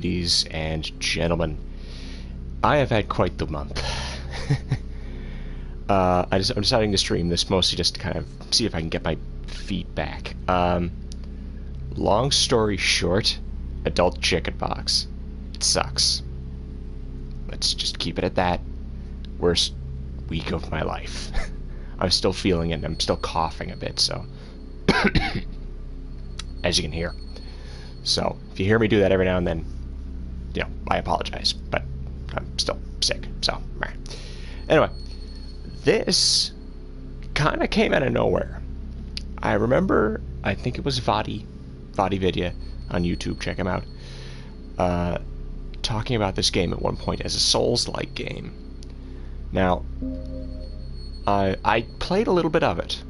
Ladies and gentlemen, I have had quite the month. I'm deciding to stream this mostly just to kind of see if I can get my feet back. Long story short, adult chickenpox. It sucks. Let's just keep it at that. Worst week of my life. I'm still feeling it, and I'm still coughing a bit, so... as you can hear. So, if you hear me do that every now and then, you know, I apologize, but I'm still sick, so, right. Anyway, this kind of came out of nowhere. I remember, I think it was Vadi Vidya on YouTube, check him out, talking about this game at one point as a Souls-like game. Now, I played a little bit of it.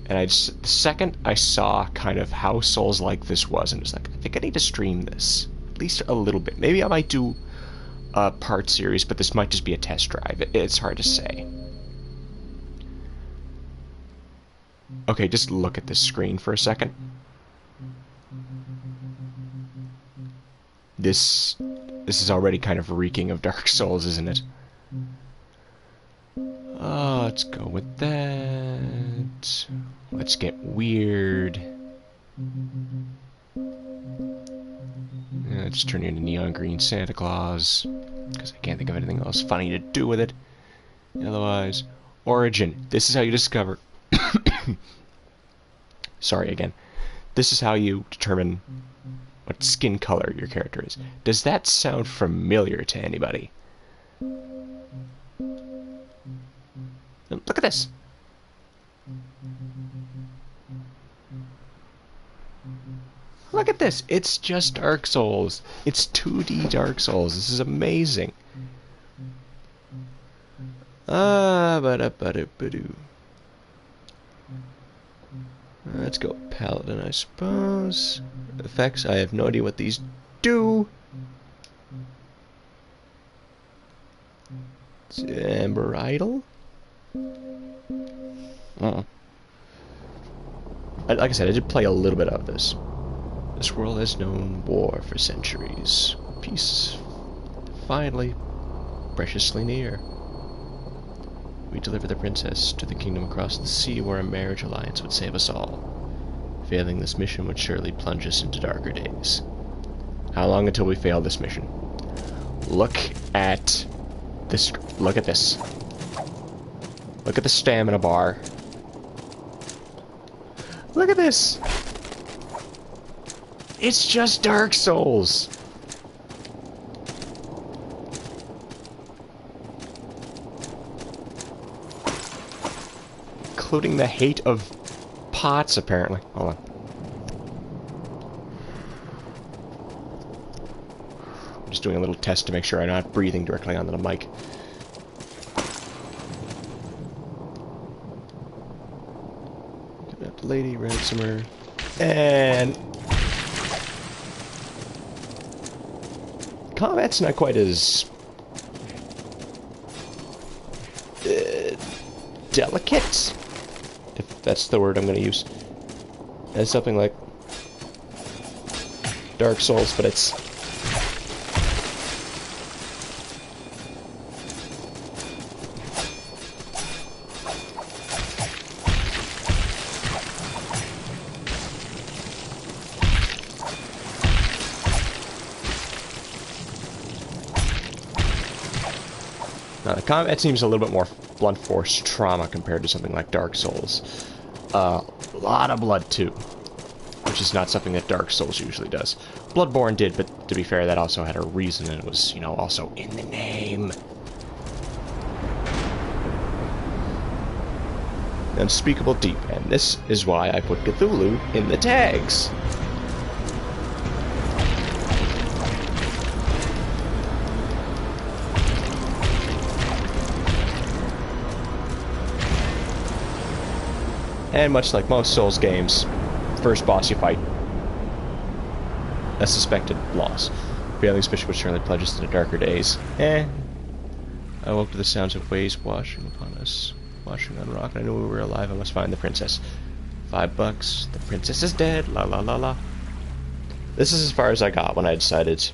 And the second I saw kind of how Souls-like this was, and was like, I think I need to stream this. At least a little bit. Maybe I might do a part series, but this might just be a test drive. It's hard to say. Okay, just look at this screen for a second. This is already kind of reeking of Dark Souls, isn't it? Let's go with that. Let's get weird. Let's turn you into neon green Santa Claus, because I can't think of anything else funny to do with it. Otherwise, origin. This is how you discover... Sorry again. This is how you determine what skin color your character is. Does that sound familiar to anybody? Look at this. Look at this. It's just Dark Souls. It's 2D Dark Souls. This is amazing. Let's go Paladin, I suppose. Effects, I have no idea what these do. Amber Idol? Like I said, I did play a little bit of this. This world has known war for centuries. Peace, finally, preciously near. We deliver the princess to the kingdom across the sea where a marriage alliance would save us all. Failing this mission would surely plunge us into darker days. How long until we fail this mission? Look at this. Look at this. Look at the stamina bar. Look at this. It's just Dark Souls. Including the hate of pots, apparently. Hold on. I'm just doing a little test to make sure I'm not breathing directly onto the mic. Lady Ransomer, and combat's not quite as delicate, if that's the word I'm going to use, as something like Dark Souls, but it's the combat seems a little bit more blunt force trauma compared to something like Dark Souls. A lot of blood, too. Which is not something that Dark Souls usually does. Bloodborne did, but to be fair, that also had a reason, and it was, you know, also in the name. Unspeakable deep, and this is why I put Cthulhu in the tags. And much like most Souls games, first boss you fight, a suspected loss. Failing this mission would surely plunge us into darker days. I woke to the sounds of waves washing upon us, washing on rock, and I knew we were alive. I must find the princess. $5. The princess is dead. La la la la. This is as far as I got when I decided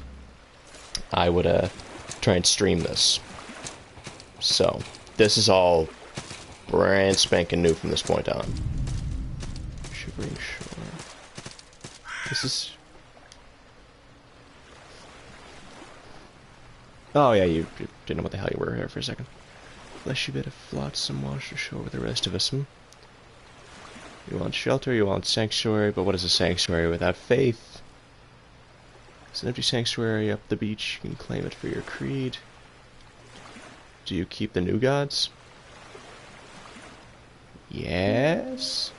I would try and stream this. So, this is all brand spanking new from this point on. Shivering Shore. This is... Oh yeah, you didn't know what the hell you were here for a second. Fleshy bit of flotsam washed ashore with the rest of us, hmm? You want shelter, you want sanctuary, but what is a sanctuary without faith? It's an empty sanctuary up the beach, you can claim it for your creed. Do you keep the new gods? Yes?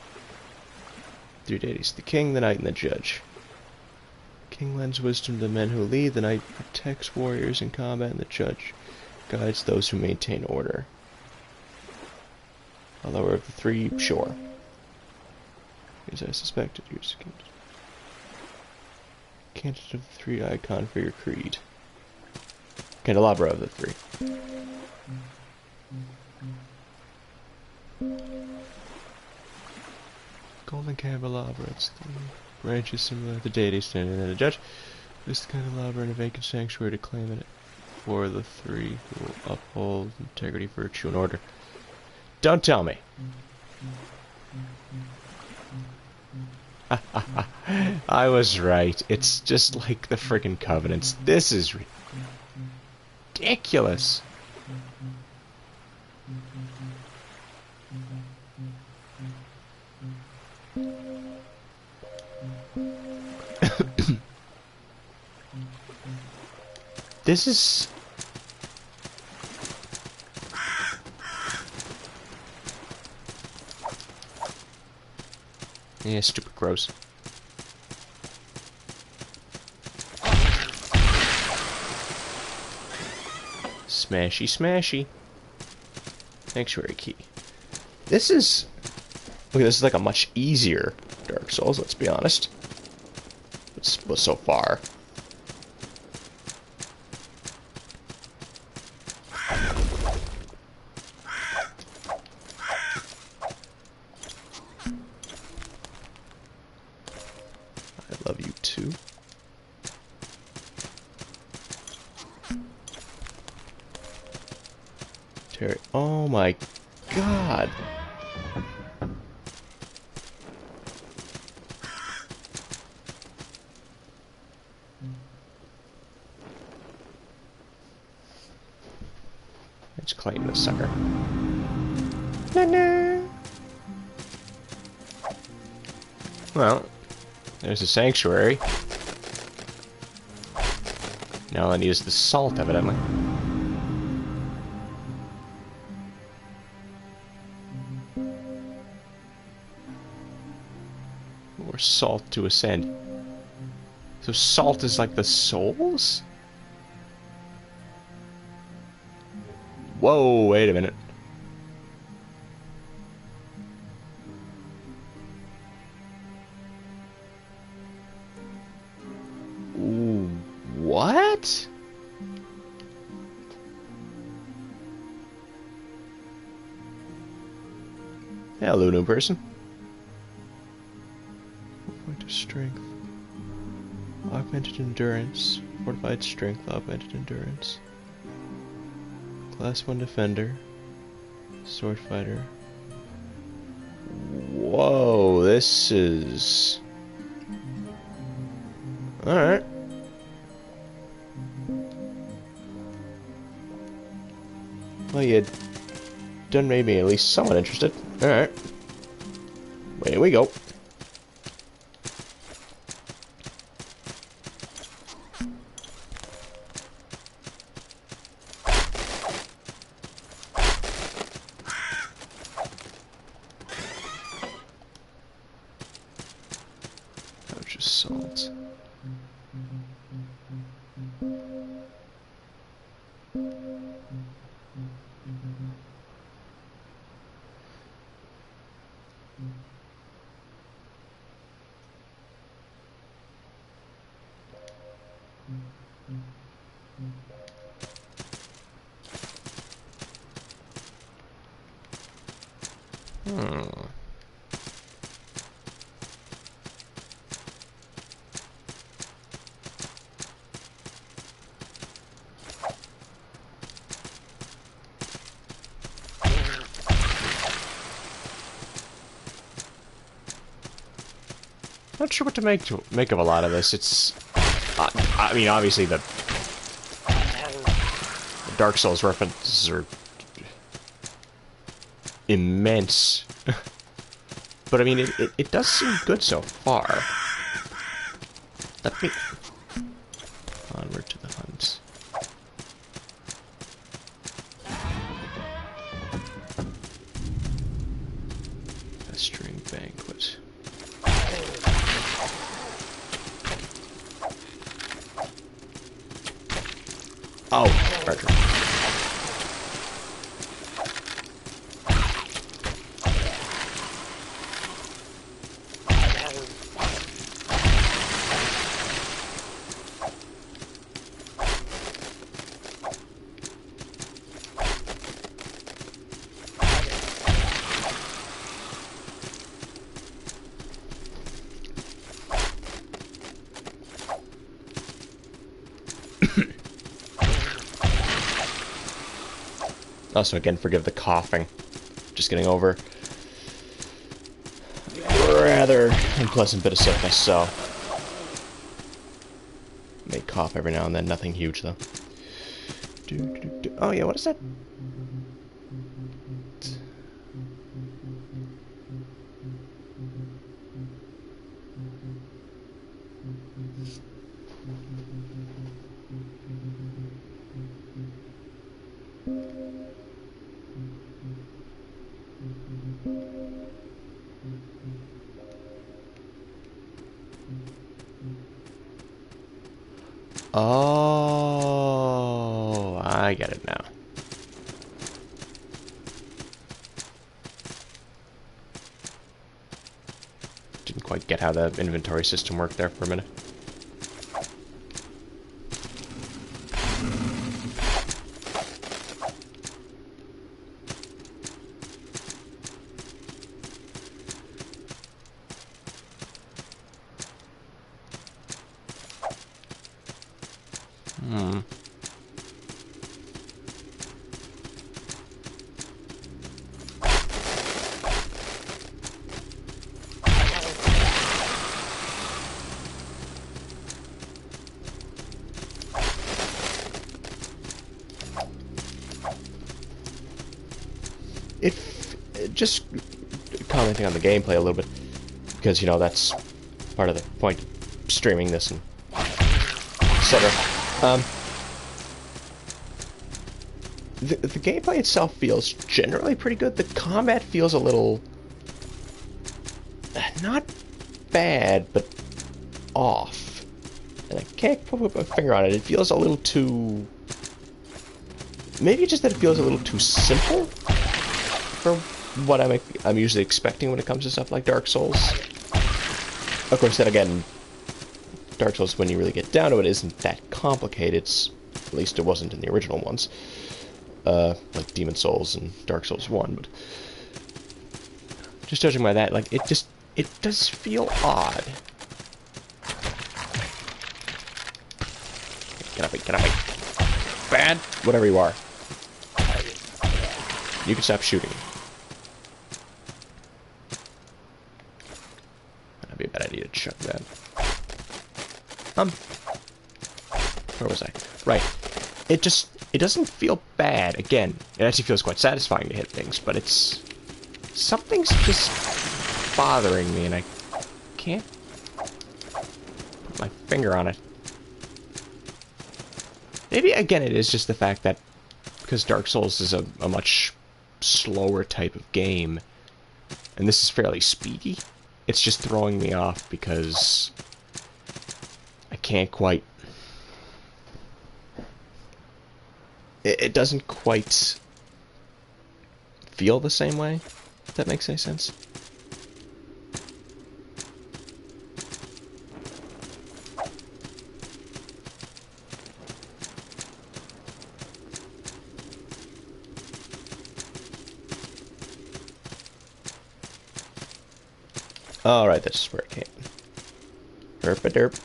3 deities, the king, the knight, and the judge. King lends wisdom to the men who lead, the knight protects warriors in combat, and the judge guides those who maintain order. A lower of the 3, sure. As I suspected, you're candidate of the 3 icon for your creed. Candelabra of the 3. Golden candelabra, it's the branches similar to the deity standing in a judge. Place the candelabra in a vacant sanctuary to claim it for the 3 who will uphold integrity, virtue, and order. Don't tell me. I was right. It's just like the friggin' covenants. This is ridiculous. This is... Yeah, stupid gross. Smashy, smashy. Sanctuary key. This is... Look, this is like a much easier Dark Souls, let's be honest. But so far. I love you too. Terry. Oh my god. Let's claim this sucker. Well, there's a sanctuary. Now all I need is the salt, evidently. Or salt to ascend. So salt is like the souls? Whoa, wait a minute. Ooh, what? Hello, new person. Point of strength. Augmented endurance. Fortified strength, augmented endurance. Class 1 defender. Sword fighter. Whoa, this is... Alright. Well, you done made me at least somewhat interested. Alright. Here we go. Pouch of salt. Not sure what to make of a lot of this. It's, I mean, obviously the Dark Souls references are immense, but I mean, it does seem good so far. Let me onward to the hunt. Festering banquet. Oh, treasure. Also, again, forgive the coughing. Just getting over a rather unpleasant bit of sickness, so may cough every now and then. Nothing huge, though. Oh, yeah, what is that? Oh, I get it now. Didn't quite get how the inventory system worked there for a minute. Just commenting on the gameplay a little bit, because, you know, that's part of the point of streaming this and etc. The gameplay itself feels generally pretty good. The combat feels a little not bad, but off. And I can't put my finger on it. It feels a little too... Maybe just that it feels a little too simple for what I'm usually expecting when it comes to stuff like Dark Souls. Of course, then again, Dark Souls, when you really get down to it, isn't that complicated. It's, at least it wasn't in the original ones, like Demon Souls and Dark Souls 1. But just judging by that, like, it does feel odd. Get up, get up, bad, whatever you are. You can stop shooting. That'd be a bad idea to chuck that. Where was I? Right. It doesn't feel bad. Again, it actually feels quite satisfying to hit things, but something's just bothering me, and I can't put my finger on it. Maybe, again, it is just the fact that because Dark Souls is a much slower type of game, and this is fairly speedy, it's just throwing me off because I can't quite... It doesn't quite feel the same way, if that makes any sense. Alright, that's just where it came. Derp-a-derp.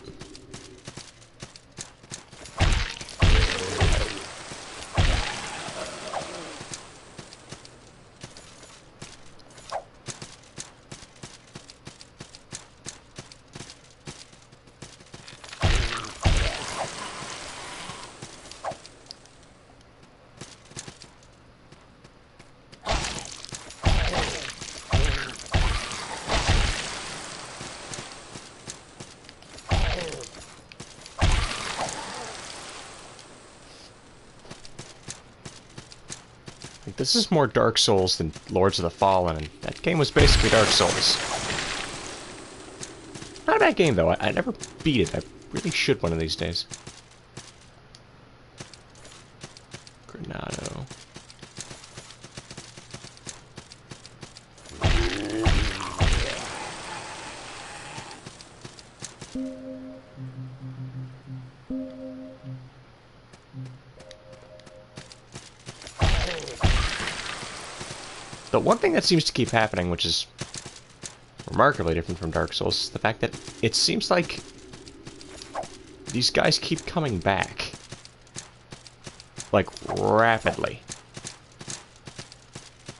Like, this is more Dark Souls than Lords of the Fallen, and that game was basically Dark Souls. Not a bad game, though. I never beat it. I really should one of these days. Granado. The one thing that seems to keep happening, which is remarkably different from Dark Souls, is the fact that it seems like these guys keep coming back. Like, rapidly.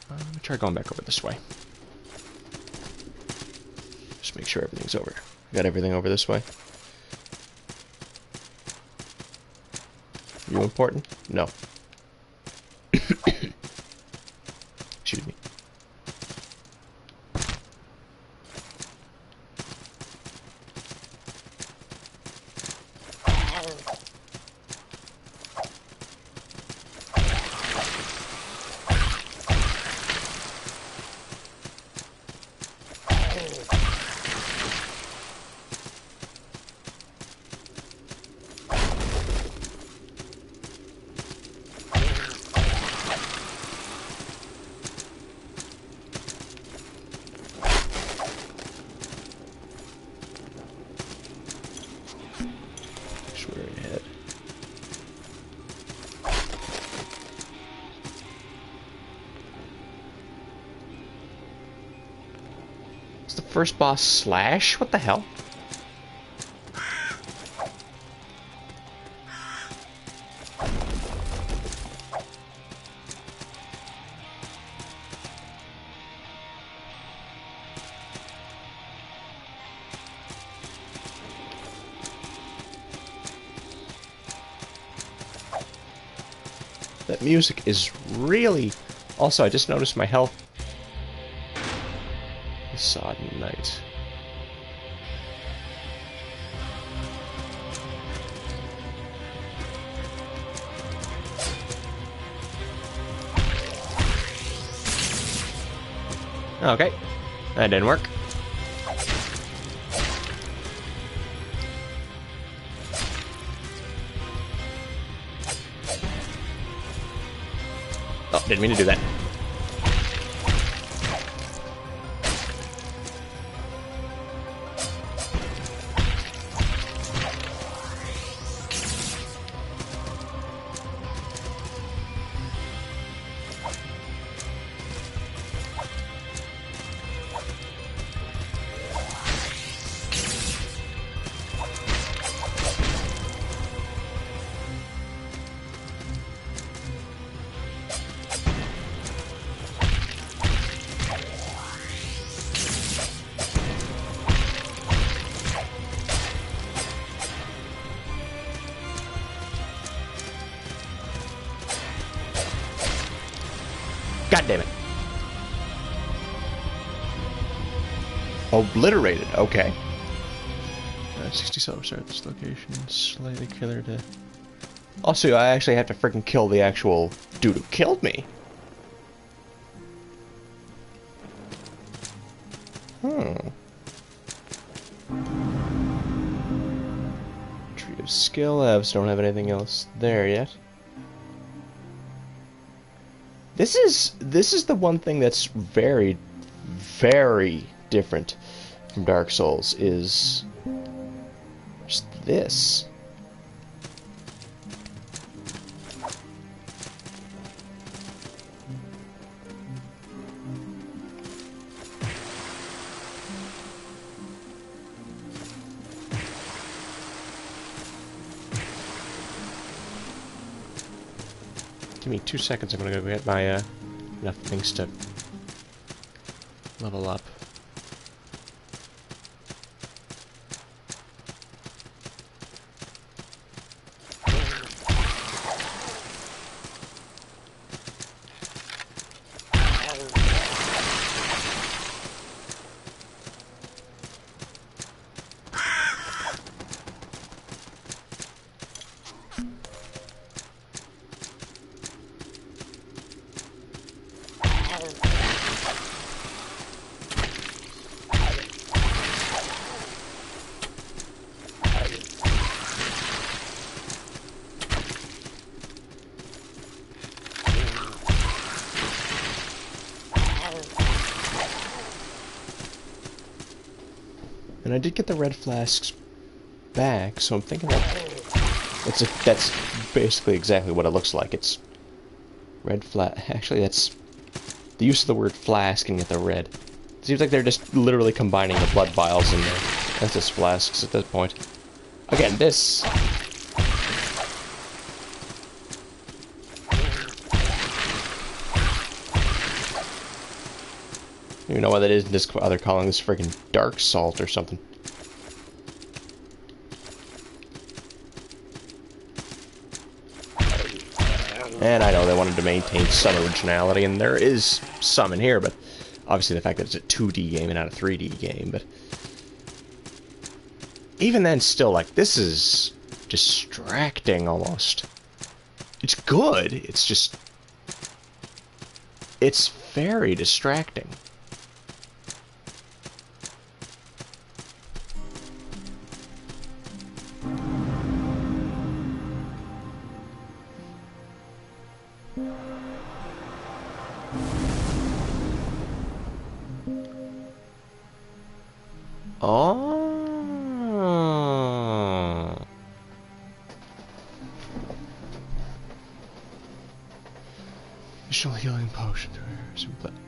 Let me try going back over this way. Just make sure everything's over. Got everything over this way. You important? No. Excuse me. Is the first boss Slash? What the hell? That music is really... Also, I just noticed my health. Sodden Night. Okay, that didn't work. Oh, didn't mean to do that. God damn it. Obliterated, okay. 60 subs at this location. Slay the killer to... Also, I actually have to freaking kill the actual dude who killed me. Tree of skill. I just don't have anything else there yet. This is the one thing that's very, very different from Dark Souls is just this. Give me 2 seconds, I'm gonna go get my, enough things to level up. And I did get the red flasks back, so I'm thinking that's basically exactly what it looks like. It's red flask. Actually, that's the use of the word flask and get the red. It seems like they're just literally combining the blood vials in there. That's just flasks at this point. Again, this... I don't even know what that is. This, they're calling this freaking dark salt or something. And I know they wanted to maintain some originality, and there is some in here, but obviously the fact that it's a 2D game and not a 3D game, but even then, still, like, this is distracting almost. It's good, it's just... it's very distracting. Oh. Additional healing potion.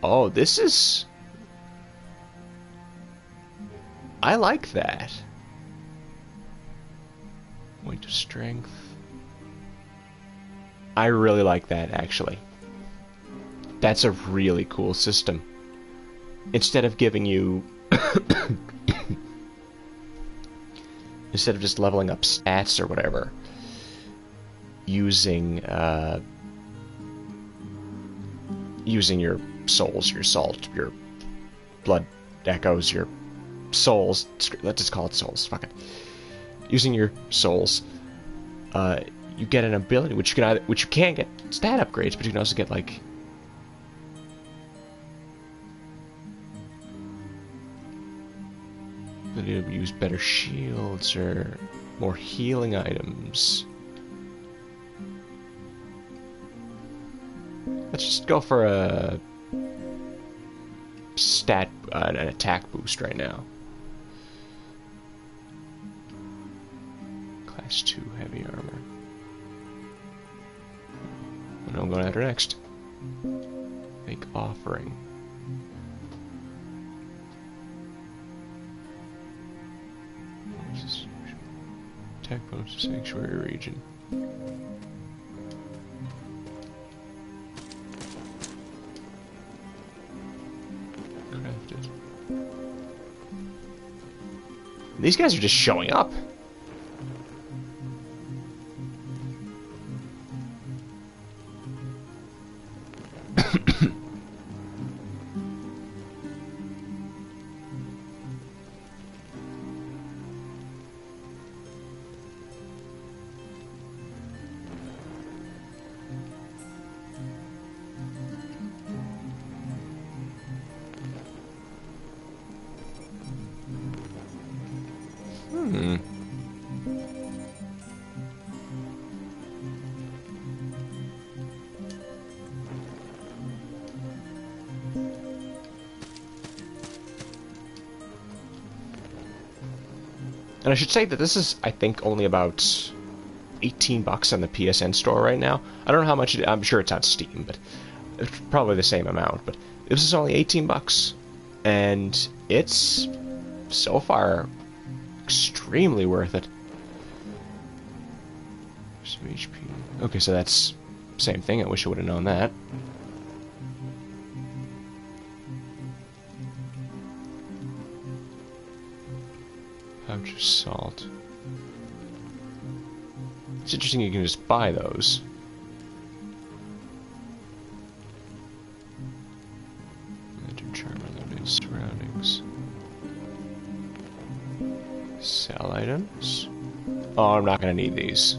Oh, this is... I like that. Point of strength. I really like that, actually. That's a really cool system. Instead of giving you... instead of just leveling up stats or whatever, using using your souls, your salt, your blood echoes, your souls. Let's just call it souls. Fuck it. Using your souls, you get an ability which you can get stat upgrades, but you can also get like ability to use better shields or more healing items. Let's just go for a stat, an attack boost right now. Class 2 heavy armor. What am I going after next? Make offering. Attack bonus to sanctuary region. Crafted. These guys are just showing up. And I should say that this is, I think, only about 18 bucks on the PSN store right now. I don't know how much I'm sure it's on Steam, but it's probably the same amount. But this is only 18 bucks, and it's so far extremely worth it. Some HP. Okay, so that's same thing. I wish I would have known that. Pouch of salt. It's interesting you can just buy those. Enter charm unlimited surroundings. Sell items. Oh, I'm not gonna need these.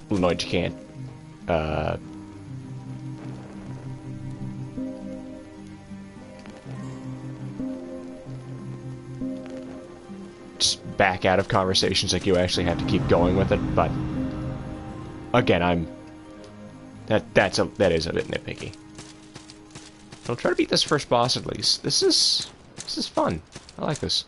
Well, no, you can't. Back out of conversations, like you actually have to keep going with it, but again, I'm That is a bit nitpicky. I'll try to beat this first boss at least. This is fun. I like this.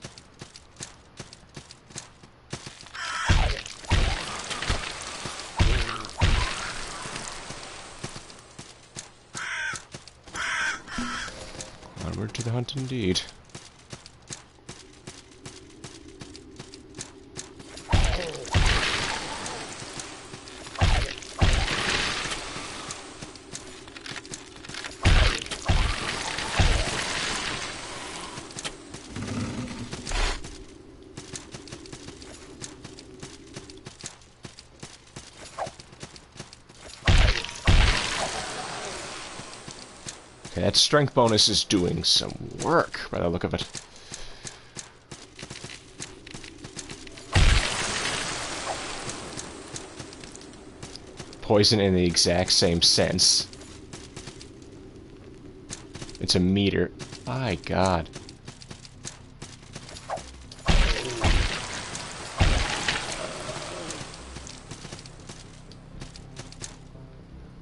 Onward to the hunt indeed. Okay, that strength bonus is doing some work by the look of it. Poison in the exact same sense. It's a meter. My God.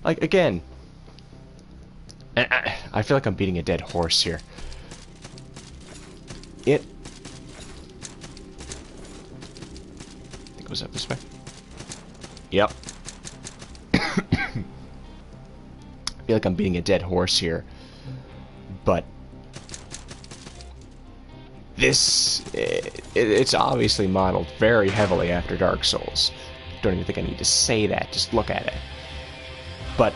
Like, again, and I feel like I'm beating a dead horse here. I think it was up this way. Yep. I feel like I'm beating a dead horse here. But this, it's obviously modeled very heavily after Dark Souls. Don't even think I need to say that, just look at it. But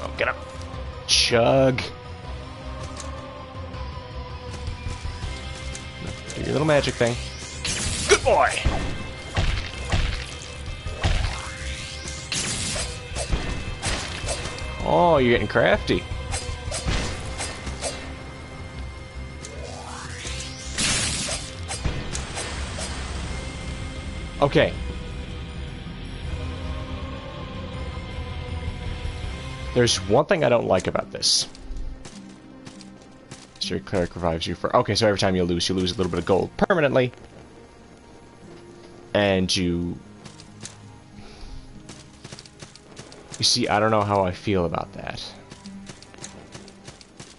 oh, get up. Chug. Do your little magic thing. Good boy! Oh, you're getting crafty. Okay. There's one thing I don't like about this. Your cleric revives you for... Okay, so every time you lose a little bit of gold permanently. And you... You see, I don't know how I feel about that.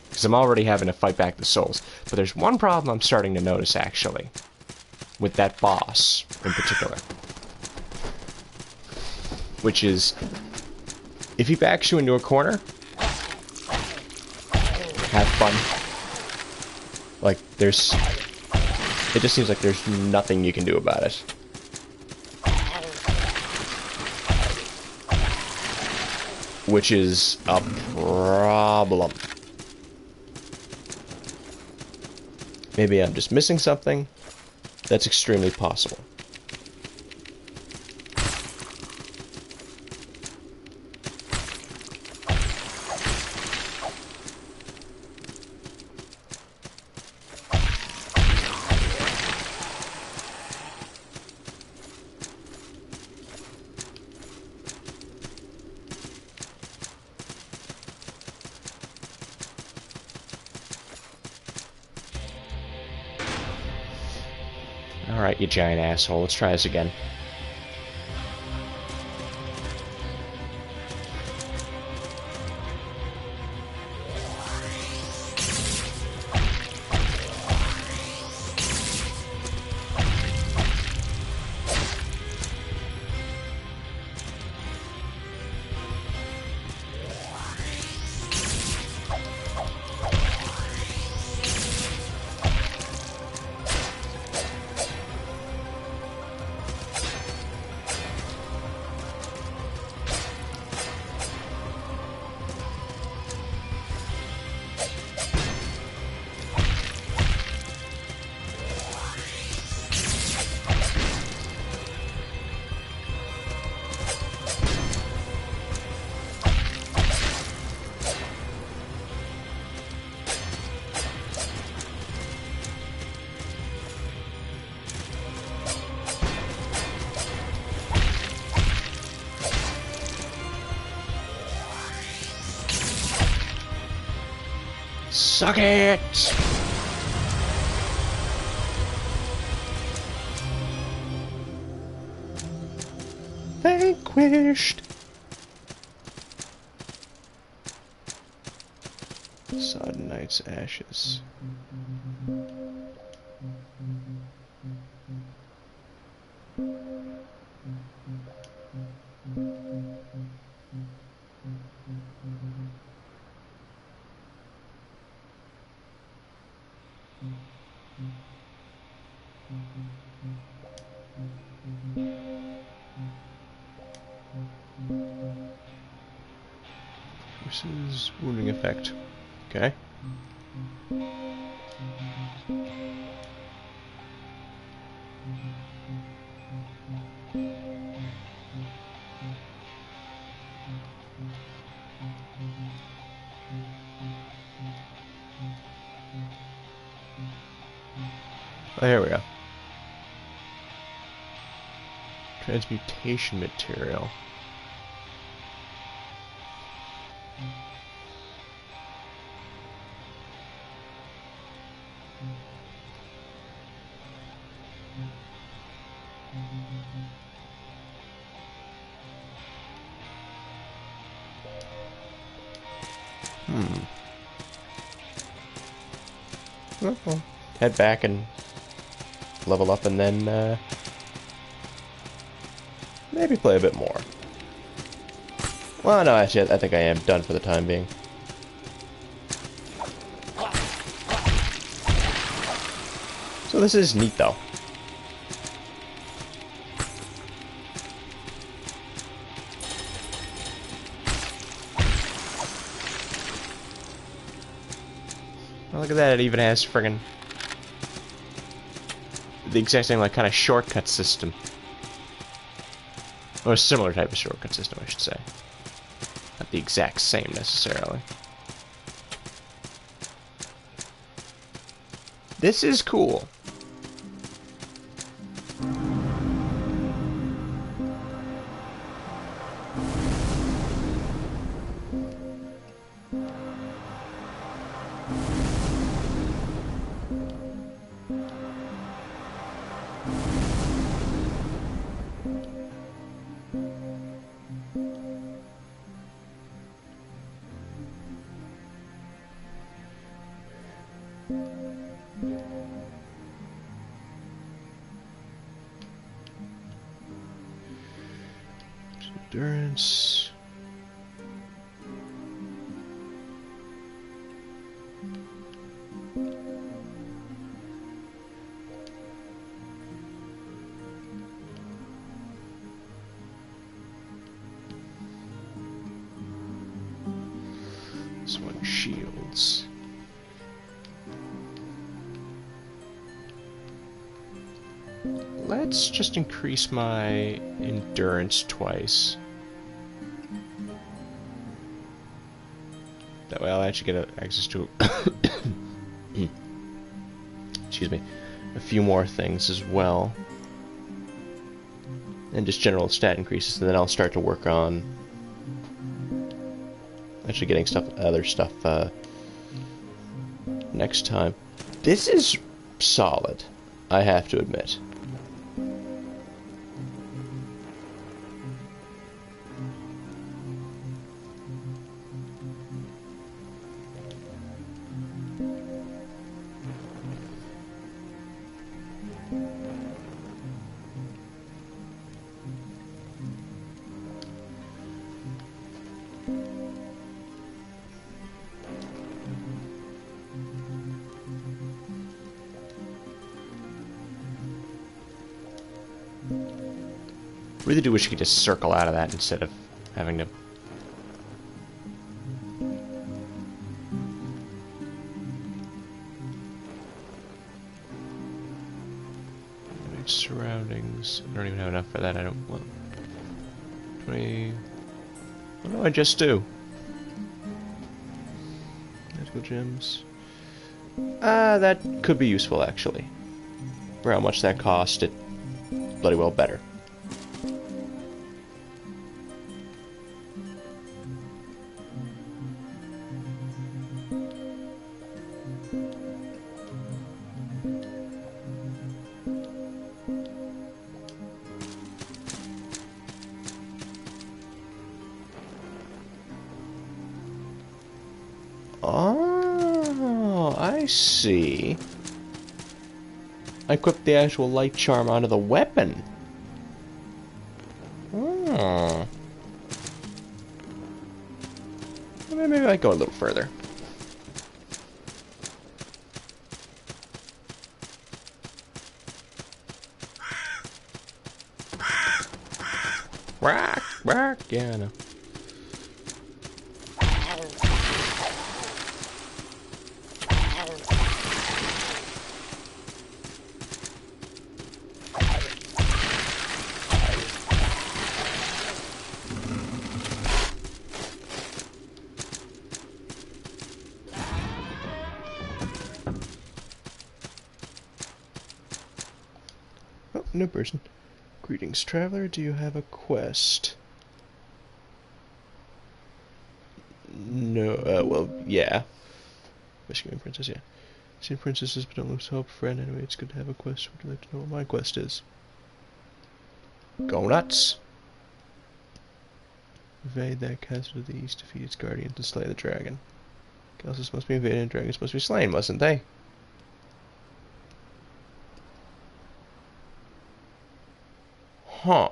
Because I'm already having to fight back the souls. But there's one problem I'm starting to notice, actually. With that boss, in particular. Which is... If he backs you into a corner... Have fun. Like, there's... It just seems like there's nothing you can do about it. Which is a problem. Maybe I'm just missing something. That's extremely possible. Alright, you giant asshole. Let's try this again. Suck it! Vanquished! Sodden Knight's ashes. Versus wounding effect. Okay. Oh, here we go. Transmutation material. Well, head back and level up and then maybe play a bit more. Well, no, actually, I think I am done for the time being. So this is neat, though. Oh, look at that, it even has friggin' the exact same, like, kind of shortcut system. Or a similar type of shortcut system, I should say. Not the exact same, necessarily. This is cool. Endurance. This one shields. Let's just increase my endurance twice. That way I'll actually get access to excuse me, a few more things as well. And just general stat increases, and then I'll start to work on actually getting other stuff next time. This is solid, I have to admit. Really do wish you could just circle out of that instead of having to... Surroundings. I don't even have enough for that. I don't want... 20... What do I just do? Magical gems. That could be useful, actually. For how much that cost, it bloody well better. Oh, I see. I equipped the actual light charm onto the weapon. Oh. Maybe I go a little further. Whack, whack, yeah, I know. Oh, new person. Greetings, traveler. Do you have a quest? No, well, yeah. Michigan Princess, yeah. Seen princesses, but don't lose hope. Friend, anyway, it's good to have a quest. Would you like to know what my quest is? Go nuts! Invade that castle to the east, defeat its guardians, and slay the dragon. Castles must be invaded and dragons must be slain, mustn't they? Huh.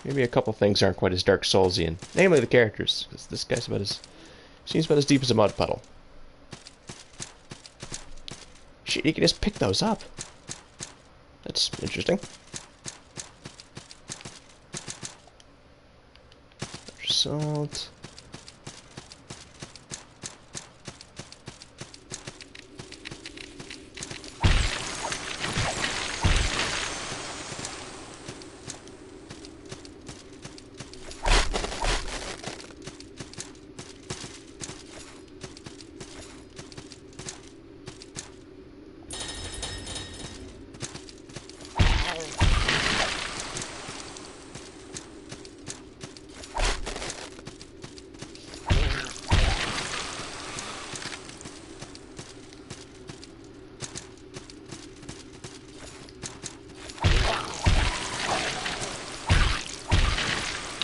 Maybe a couple things aren't quite as Dark Soulsian. Namely the characters, because this guy's seems about as deep as a mud puddle. Shit, you can just pick those up. That's interesting. Salt.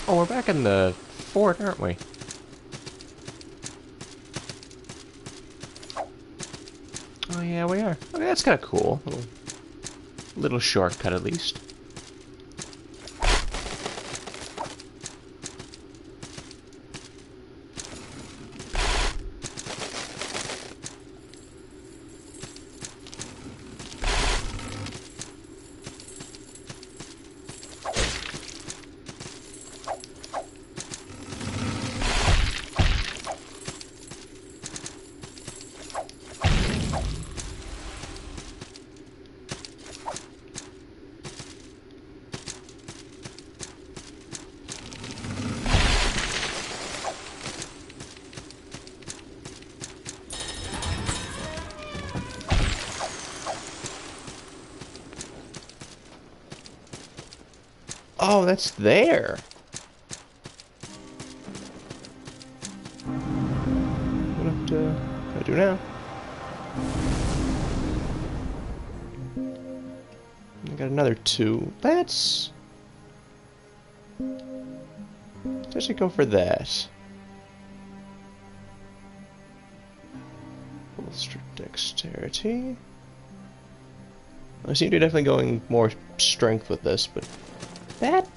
Oh, we're back in the fort, aren't we? Oh yeah, we are. Okay, that's kind of cool. Little shortcut, at least. Oh, that's there. What I do now? I got another 2. Let's actually go for that. Bolster dexterity. I seem to be definitely going more strength with this, but that...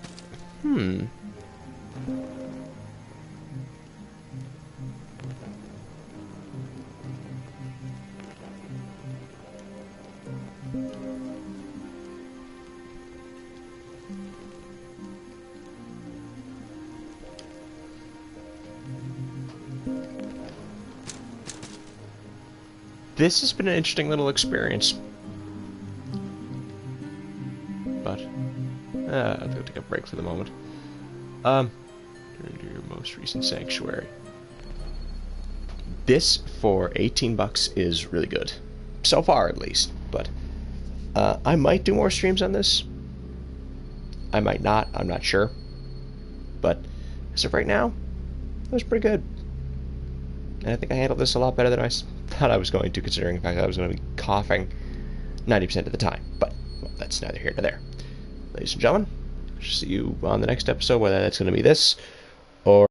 This has been an interesting little experience. But, I'll go take a break for the moment. Turn to your most recent sanctuary. This, for 18 bucks, is really good. So far, at least. But, I might do more streams on this. I might not, I'm not sure. But, as of right now, that was pretty good. And I think I handled this a lot better than I thought I was going to, considering the fact that I was going to be coughing 90% of the time. But, well, that's neither here nor there. Ladies and gentlemen, see you on the next episode, whether that's going to be this, or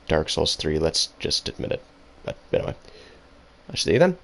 Dark Souls 3, let's just admit it. But anyway, I'll see you then.